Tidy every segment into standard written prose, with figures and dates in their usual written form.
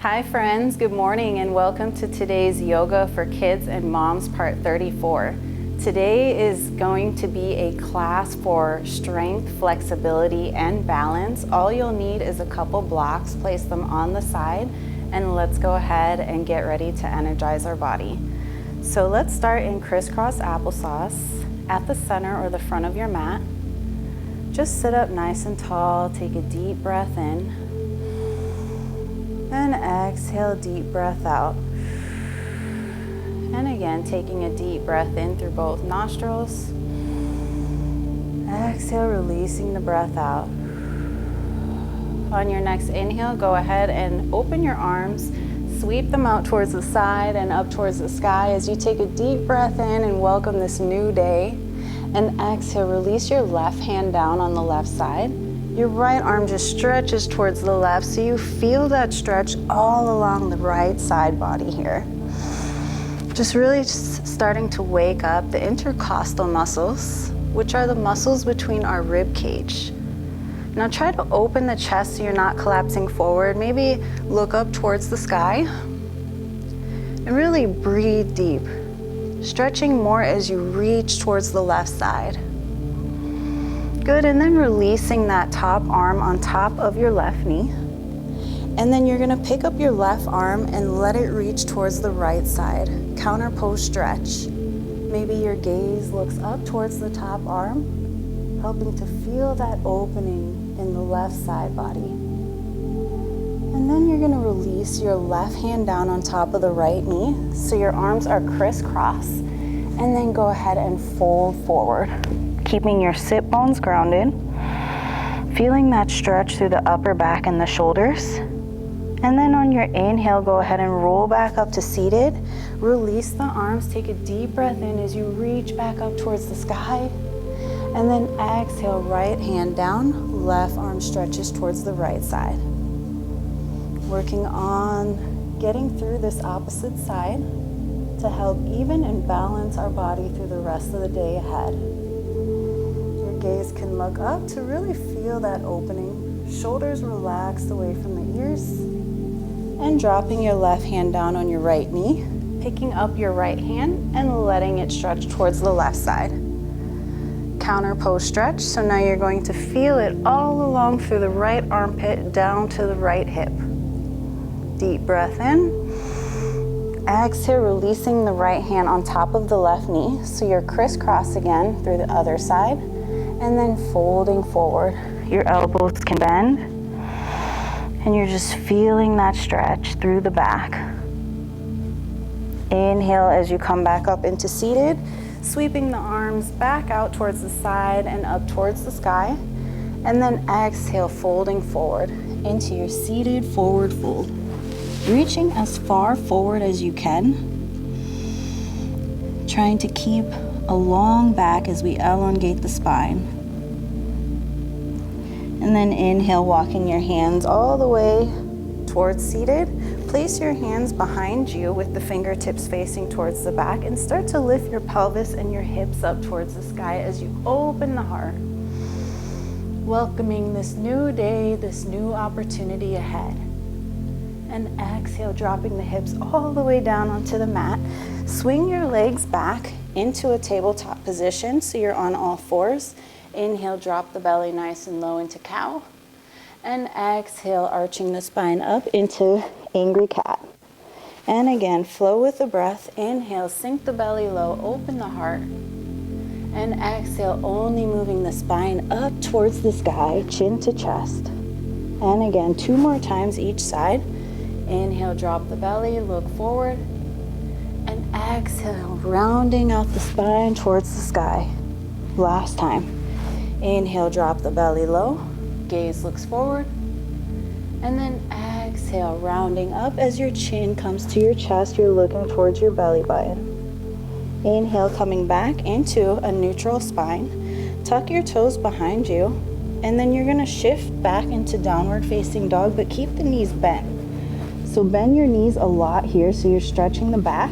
Hi friends, good morning and welcome to today's Yoga for Kids and Moms Part 34. Today is going to be a class for strength, flexibility, and balance. All you'll need is a couple blocks, place them on the side, and let's go ahead and get ready to energize our body. So let's start in crisscross applesauce at the center or the front of your mat. Just sit up nice and tall, take a deep breath in. And exhale, deep breath out. And again, taking a deep breath in through both nostrils. Exhale, releasing the breath out. On your next inhale, go ahead and open your arms, sweep them out towards the side and up towards the sky as you take a deep breath in and welcome this new day. And exhale, release your left hand down on the left side. Your right arm just stretches towards the left, so you feel that stretch all along the right side body here. Just really starting to wake up the intercostal muscles, which are the muscles between our rib cage. Now try to open the chest so you're not collapsing forward. Maybe look up towards the sky and really breathe deep, stretching more as you reach towards the left side. Good, and then releasing that top arm on top of your left knee. And then you're gonna pick up your left arm and let it reach towards the right side. Counter pose stretch. Maybe your gaze looks up towards the top arm, helping to feel that opening in the left side body. And then you're gonna release your left hand down on top of the right knee, so your arms are crisscross. And then go ahead and fold forward, keeping your sit bones grounded, feeling that stretch through the upper back and the shoulders. And then on your inhale, go ahead and roll back up to seated. Release the arms, take a deep breath in as you reach back up towards the sky. And then exhale, right hand down, left arm stretches towards the right side. Working on getting through this opposite side to help even and balance our body through the rest of the day ahead. Your gaze can look up to really feel that opening. Shoulders relaxed away from the ears. And dropping your left hand down on your right knee. Picking up your right hand and letting it stretch towards the left side. Counter pose stretch. So now you're going to feel it all along through the right armpit down to the right hip. Deep breath in. Exhale, releasing the right hand on top of the left knee. So you're crisscross again through the other side. And then folding forward. Your elbows can bend. And you're just feeling that stretch through the back. Inhale as you come back up into seated. Sweeping the arms back out towards the side and up towards the sky. And then exhale, folding forward into your seated forward fold. Reaching as far forward as you can. Trying to keep a long back as we elongate the spine. And then inhale, walking your hands all the way towards seated. Place your hands behind you with the fingertips facing towards the back and start to lift your pelvis and your hips up towards the sky as you open the heart. Welcoming this new day, this new opportunity ahead. And exhale, dropping the hips all the way down onto the mat. Swing your legs back into a tabletop position so you're on all fours. Inhale, drop the belly nice and low into cow. And exhale, arching the spine up into angry cat. And again, flow with the breath. Inhale, sink the belly low, open the heart. And exhale, only moving the spine up towards the sky, chin to chest. And again, 2 more times each side. Inhale, drop the belly, look forward. And exhale, rounding out the spine towards the sky. Last time. Inhale, drop the belly low. Gaze looks forward. And then exhale, rounding up as your chin comes to your chest. You're looking towards your belly button. Inhale, coming back into a neutral spine. Tuck your toes behind you. And then you're going to shift back into downward facing dog, but keep the knees bent. So bend your knees a lot here so you're stretching the back.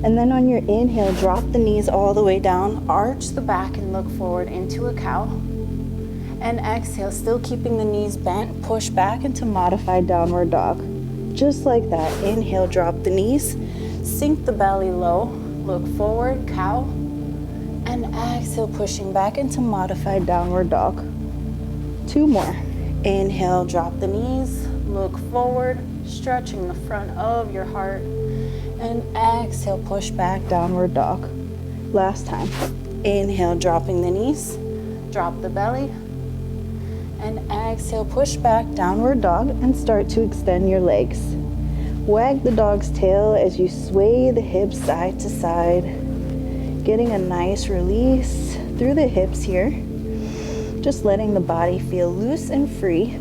And then on your inhale, drop the knees all the way down, arch the back and look forward into a cow. And exhale, still keeping the knees bent, push back into modified downward dog. Just like that. Inhale, drop the knees, sink the belly low, look forward, cow, and exhale, pushing back into modified downward dog. 2 more. Inhale, drop the knees, look forward, stretching the front of your heart, and exhale, push back, downward dog. Last time. Inhale, dropping the knees, drop the belly, and exhale, push back, downward dog, and start to extend your legs. Wag the dog's tail as you sway the hips side to side, getting a nice release through the hips here. Just letting the body feel loose and free,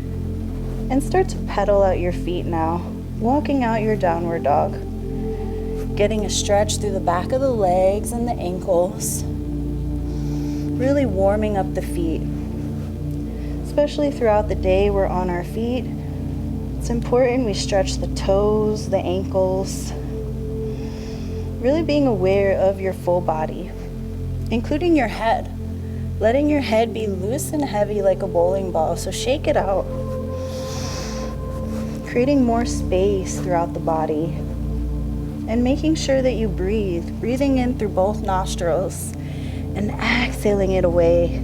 and start to pedal out your feet now, walking out your downward dog. Getting a stretch through the back of the legs and the ankles. Really warming up the feet. Especially throughout the day, we're on our feet. It's important we stretch the toes, the ankles. Really being aware of your full body, including your head. Letting your head be loose and heavy like a bowling ball, so shake it out. Creating more space throughout the body. And making sure that you breathe. Breathing in through both nostrils and exhaling it away.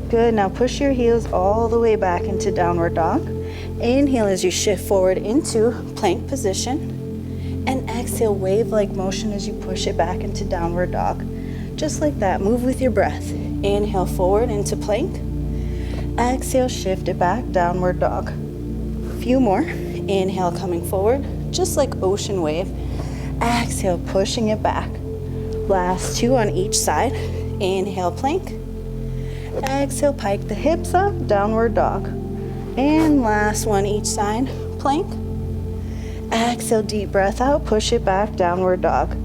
Good, now push your heels all the way back into downward dog. Inhale as you shift forward into plank position. And exhale, wave-like motion as you push it back into downward dog. Just like that, move with your breath. Inhale forward into plank. Exhale, shift it back, downward dog. Few more. Inhale, coming forward, just like ocean wave. Exhale, pushing it back. Last 2 on each side. Inhale, plank. Exhale, pike the hips up, downward dog. And last one each side, plank. Exhale, deep breath out, push it back, downward dog.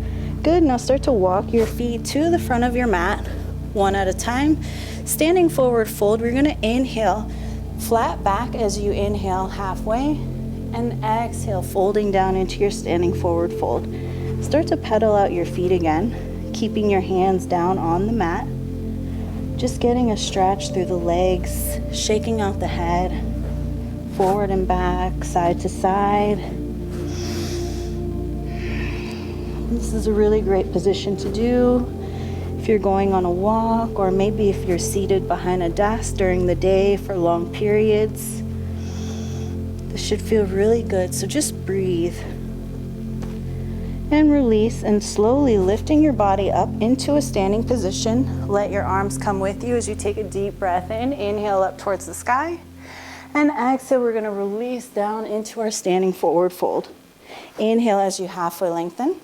Good, now start to walk your feet to the front of your mat, one at a time. Standing forward fold, we're gonna inhale, flat back as you inhale halfway, and exhale, folding down into your standing forward fold. Start to pedal out your feet again, keeping your hands down on the mat. Just getting a stretch through the legs, shaking out the head, forward and back, side to side. This is a really great position to do if you're going on a walk, or maybe if you're seated behind a desk during the day for long periods. This should feel really good, so just breathe. And release, and slowly lifting your body up into a standing position. Let your arms come with you as you take a deep breath in. Inhale up towards the sky. And exhale, we're gonna release down into our standing forward fold. Inhale as you halfway lengthen.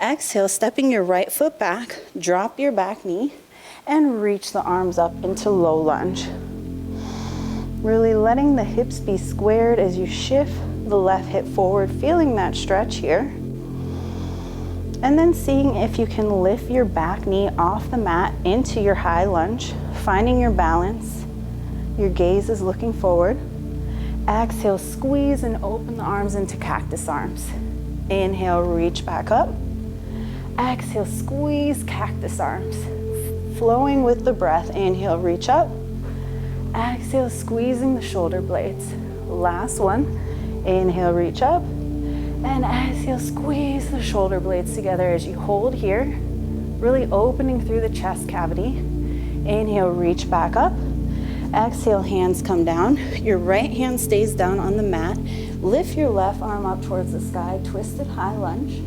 Exhale, stepping your right foot back, drop your back knee, and reach the arms up into low lunge. Really letting the hips be squared as you shift the left hip forward, feeling that stretch here. And then seeing if you can lift your back knee off the mat into your high lunge, finding your balance. Your gaze is looking forward. Exhale, squeeze and open the arms into cactus arms. Inhale, reach back up. Exhale, squeeze cactus arms. Flowing with the breath, inhale, reach up. Exhale, squeezing the shoulder blades. Last one. Inhale, reach up. And exhale, squeeze the shoulder blades together as you hold here. Really opening through the chest cavity. Inhale, reach back up. Exhale, hands come down. Your right hand stays down on the mat. Lift your left arm up towards the sky, twisted high lunge.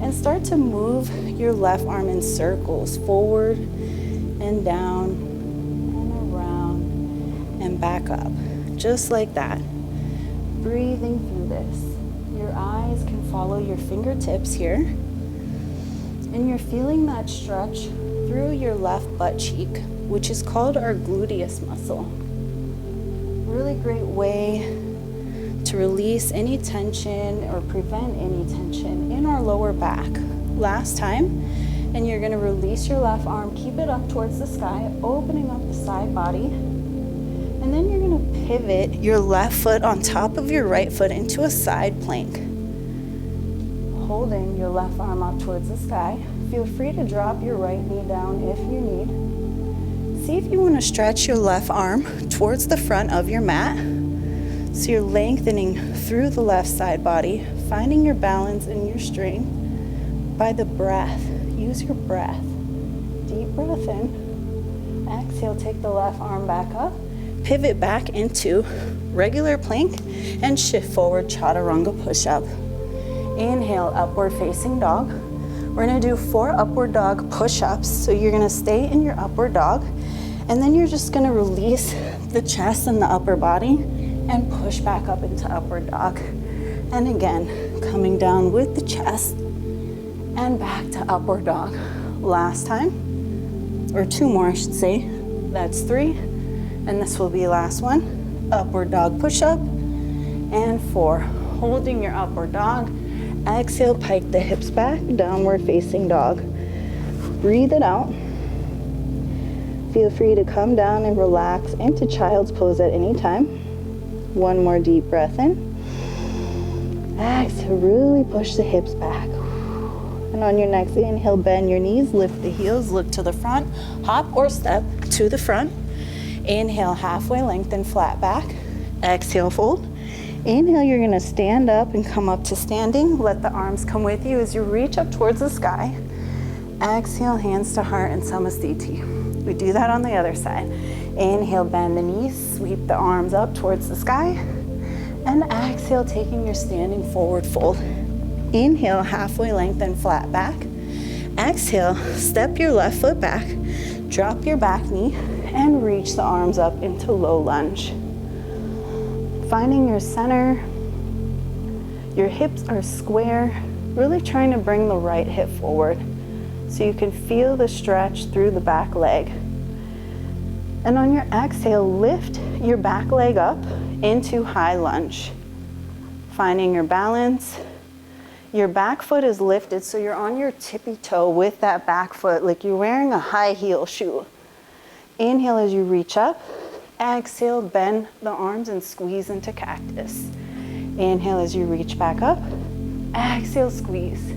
And start to move your left arm in circles, forward and down and around and back up. Just like that. Breathing through this. Your eyes can follow your fingertips here. And you're feeling that stretch through your left butt cheek, which is called our gluteus muscle. Really great way to release any tension or prevent any tension in our lower back. Last time, and you're gonna release your left arm, keep it up towards the sky, opening up the side body. And then you're gonna pivot your left foot on top of your right foot into a side plank. Holding your left arm up towards the sky. Feel free to drop your right knee down if you need. See if you wanna stretch your left arm towards the front of your mat. So you're lengthening through the left side body, finding your balance and your strength by the breath. Use your breath. Deep breath in. Exhale, take the left arm back up. Pivot back into regular plank and shift forward, chaturanga push-up. Inhale, upward facing dog. We're gonna do 4 upward dog push-ups. So you're gonna stay in your upward dog, and then you're just gonna release the chest and the upper body and push back up into upward dog. And again, coming down with the chest and back to upward dog. Last time, or 2 more I should say. That's 3, and this will be last one. Upward dog push-up, and 4. Holding your upward dog. Exhale, pike the hips back, downward facing dog. Breathe it out. Feel free to come down and relax into child's pose at any time. 1 more deep breath in. Exhale, really push the hips back. And on your next inhale, bend your knees, lift the heels, look to the front, hop or step to the front. Inhale, halfway lengthen, flat back. Exhale, fold. Inhale, you're gonna stand up and come up to standing. Let the arms come with you as you reach up towards the sky. Exhale, hands to heart and Samasthiti. We do that on the other side. Inhale, bend the knees, sweep the arms up towards the sky. And exhale, taking your standing forward fold. Inhale, halfway lengthen, flat back. Exhale, step your left foot back, drop your back knee, and reach the arms up into low lunge. Finding your center, your hips are square, really trying to bring the right hip forward so you can feel the stretch through the back leg. And on your exhale, lift your back leg up into high lunge. Finding your balance. Your back foot is lifted, so you're on your tippy toe with that back foot, like you're wearing a high heel shoe. Inhale as you reach up. Exhale, bend the arms and squeeze into cactus. Inhale as you reach back up. Exhale, squeeze.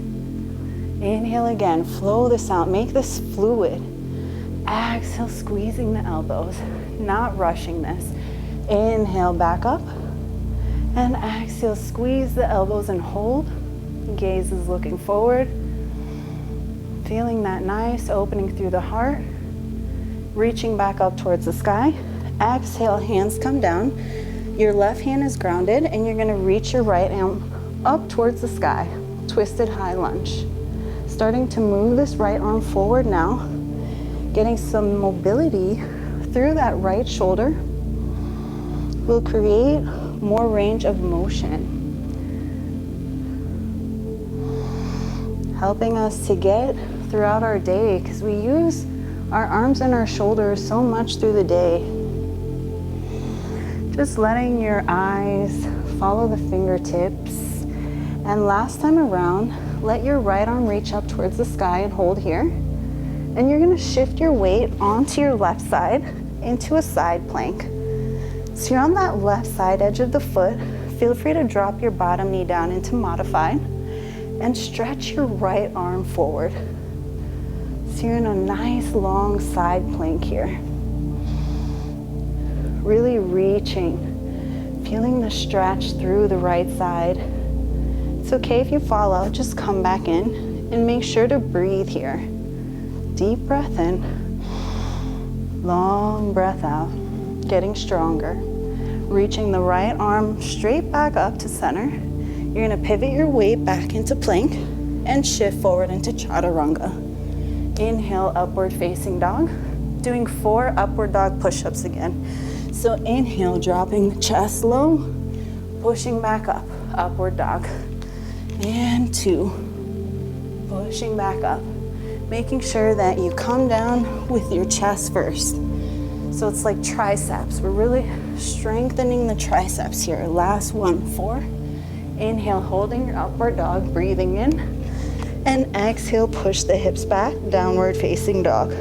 Inhale again, flow this out, make this fluid. Exhale, squeezing the elbows, not rushing this. Inhale, back up. And exhale, squeeze the elbows and hold. Gaze is looking forward. Feeling that nice opening through the heart. Reaching back up towards the sky. Exhale, hands come down. Your left hand is grounded and you're gonna reach your right arm up towards the sky. Twisted high lunge. Starting to move this right arm forward now. Getting some mobility through that right shoulder will create more range of motion. Helping us to get throughout our day because we use our arms and our shoulders so much through the day. Just letting your eyes follow the fingertips. And last time around, let your right arm reach up towards the sky and hold here. And you're gonna shift your weight onto your left side into a side plank. So you're on that left side edge of the foot. Feel free to drop your bottom knee down into modified and stretch your right arm forward. So you're in a nice long side plank here. Really reaching, feeling the stretch through the right side. It's okay if you fall out, just come back in and make sure to breathe here. Deep breath in, long breath out, getting stronger. Reaching the right arm straight back up to center. You're gonna pivot your weight back into plank and shift forward into chaturanga. Inhale, upward facing dog. Doing 4 upward dog push-ups again. So inhale, dropping the chest low, pushing back up, upward dog. And 2, pushing back up. Making sure that you come down with your chest first. So it's like triceps. We're really strengthening the triceps here. Last one, 4. Inhale, holding your upward dog, breathing in. And exhale, push the hips back, downward facing dog.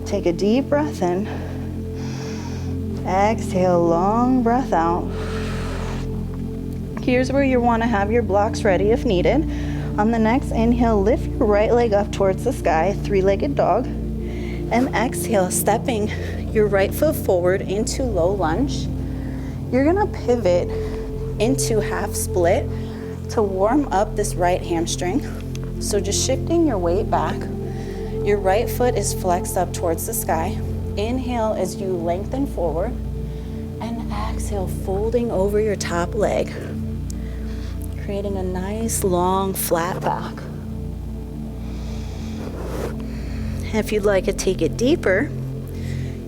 Take a deep breath in. Exhale, long breath out. Here's where you want to have your blocks ready if needed. On the next inhale, lift your right leg up towards the sky, 3-legged dog. And exhale, stepping your right foot forward into low lunge. You're gonna pivot into half split to warm up this right hamstring. So just shifting your weight back. Your right foot is flexed up towards the sky. Inhale as you lengthen forward, and exhale, folding over your top leg, creating a nice long flat back. If you'd like to take it deeper,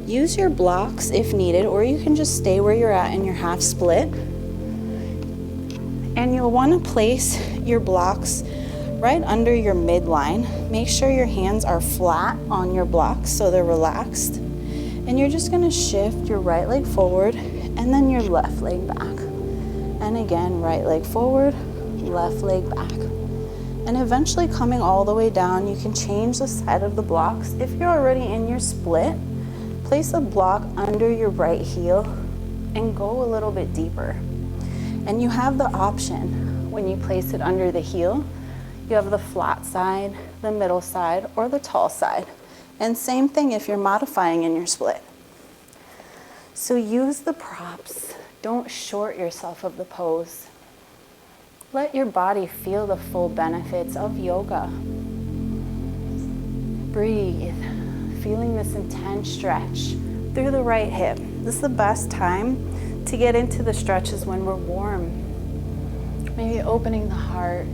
use your blocks if needed, or you can just stay where you're at in your half split. And you'll want to place your blocks right under your midline. Make sure your hands are flat on your blocks so they're relaxed. And you're just going to shift your right leg forward and then your left leg back. And again, right leg forward, left leg back. And eventually coming all the way down, you can change the side of the blocks. If you're already in your split, place a block under your right heel and go a little bit deeper. And you have the option when you place it under the heel. You have the flat side, the middle side, or the tall side. And same thing if you're modifying in your split. So use the props. Don't short yourself of the pose. Let your body feel the full benefits of yoga. Breathe, feeling this intense stretch through the right hip. This is the best time to get into the stretches when we're warm. Maybe opening the heart,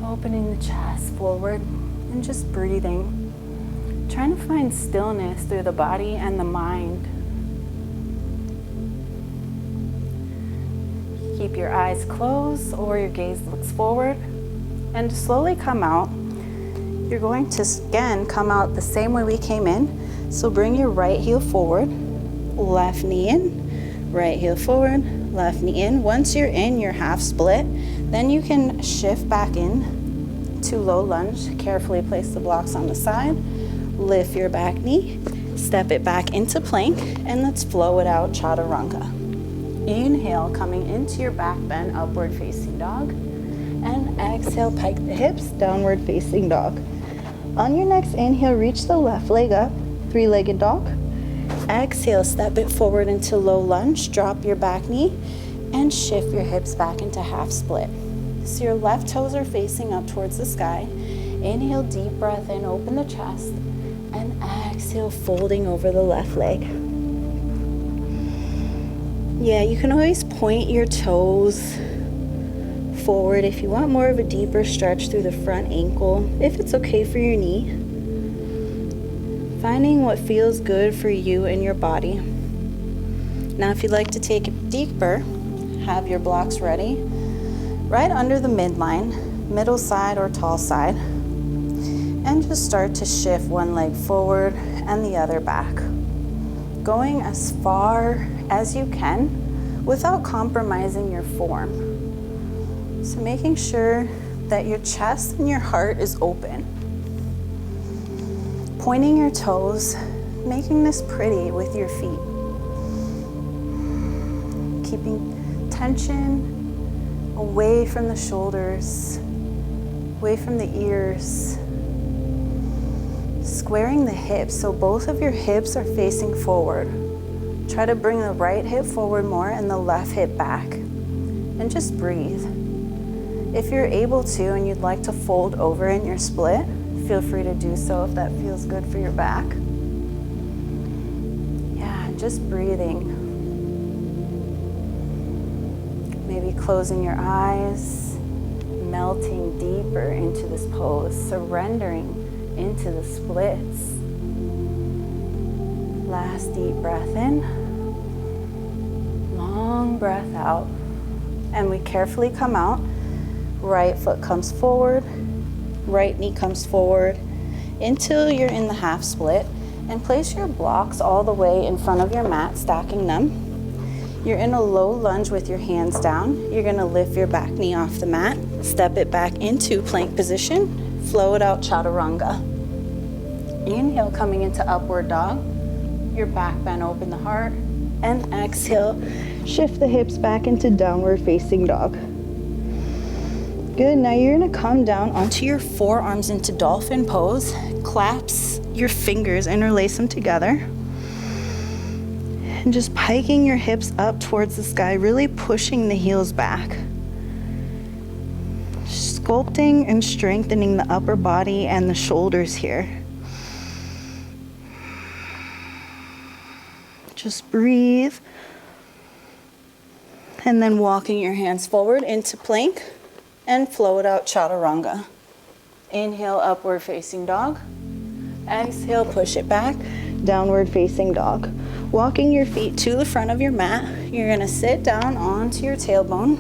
opening the chest forward, and just breathing. Trying to find stillness through the body and the mind. Keep your eyes closed or your gaze looks forward, and slowly come out. You're going to again come out the same way we came in. So bring your right heel forward, left knee in, right heel forward, left knee in. Once you're in your half split, then you can shift back in to low lunge. Carefully place the blocks on the side, lift your back knee, step it back into plank, and let's flow it out, chaturanga. Inhale, coming into your back bend, upward facing dog, and exhale, pike the hips, downward facing dog. On your next inhale, reach the left leg up, three-legged dog. Exhale, step it forward into low lunge, drop your back knee, and shift your hips back into half split. So your left toes are facing up towards the sky. Inhale, deep breath in, open the chest, and exhale, folding over the left leg. Yeah, you can always point your toes forward if you want more of a deeper stretch through the front ankle, if it's okay for your knee. Finding what feels good for you and your body. Now, if you'd like to take it deeper, have your blocks ready. Right under the midline, middle side or tall side. And just start to shift one leg forward and the other back. Going as far as you can without compromising your form. So making sure that your chest and your heart is open. Pointing your toes, making this pretty with your feet. Keeping tension away from the shoulders, away from the ears. Squaring the hips, so both of your hips are facing forward. Try to bring the right hip forward more and the left hip back. And just breathe. If you're able to and you'd like to fold over in your split, feel free to do so if that feels good for your back. Yeah, just breathing. Maybe closing your eyes, melting deeper into this pose, surrendering into the splits. Last deep breath in, long breath out, and we carefully come out. Right foot comes forward, right knee comes forward until you're in the half split, and place your blocks all the way in front of your mat, stacking them. You're in a low lunge with your hands down. You're gonna lift your back knee off the mat, step it back into plank position, flow it out, chaturanga. Inhale, coming into upward dog. Your back bend, open the heart, and exhale, shift the hips back into downward facing dog. Good, now you're gonna come down onto your forearms into dolphin pose, clasp your fingers, interlace them together. And just piking your hips up towards the sky, really pushing the heels back. Sculpting and strengthening the upper body and the shoulders here. Just breathe. And then walking your hands forward into plank and float out chaturanga. Inhale, upward facing dog. Exhale, push it back, downward facing dog. Walking your feet to the front of your mat, you're gonna sit down onto your tailbone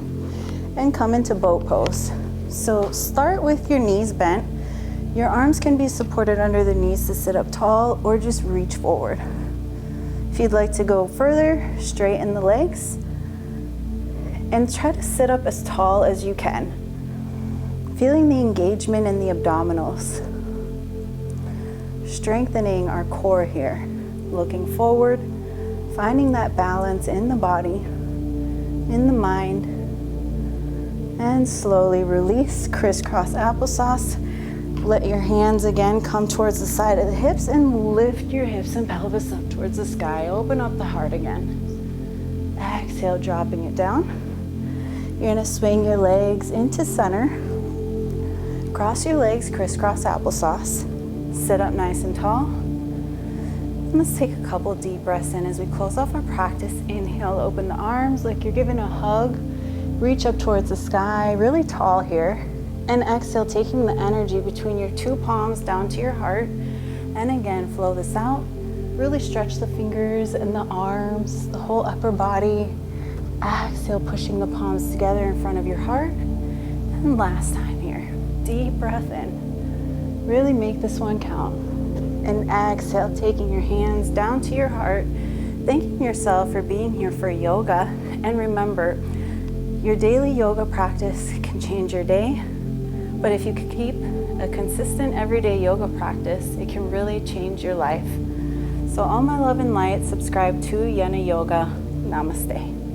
and come into boat pose. So start with your knees bent. Your arms can be supported under the knees to sit up tall or just reach forward. If you'd like to go further, straighten the legs and try to sit up as tall as you can. Feeling the engagement in the abdominals. Strengthening our core here. Looking forward, finding that balance in the body, in the mind, and slowly release, crisscross applesauce. Let your hands again come towards the side of the hips and lift your hips and pelvis up towards the sky. Open up the heart again. Exhale, dropping it down. You're gonna swing your legs into center. Cross your legs, crisscross applesauce. Sit up nice and tall. And let's take a couple deep breaths in as we close off our practice. Inhale, open the arms like you're giving a hug. Reach up towards the sky, really tall here. And exhale, taking the energy between your two palms down to your heart. And again, flow this out. Really stretch the fingers and the arms, the whole upper body. Exhale, pushing the palms together in front of your heart. And last time here, deep breath in. Really make this one count. And exhale, taking your hands down to your heart, thanking yourself for being here for yoga. And remember, your daily yoga practice can change your day, but if you can keep a consistent everyday yoga practice, it can really change your life. So all my love and light, subscribe to Yena Yoga. Namaste.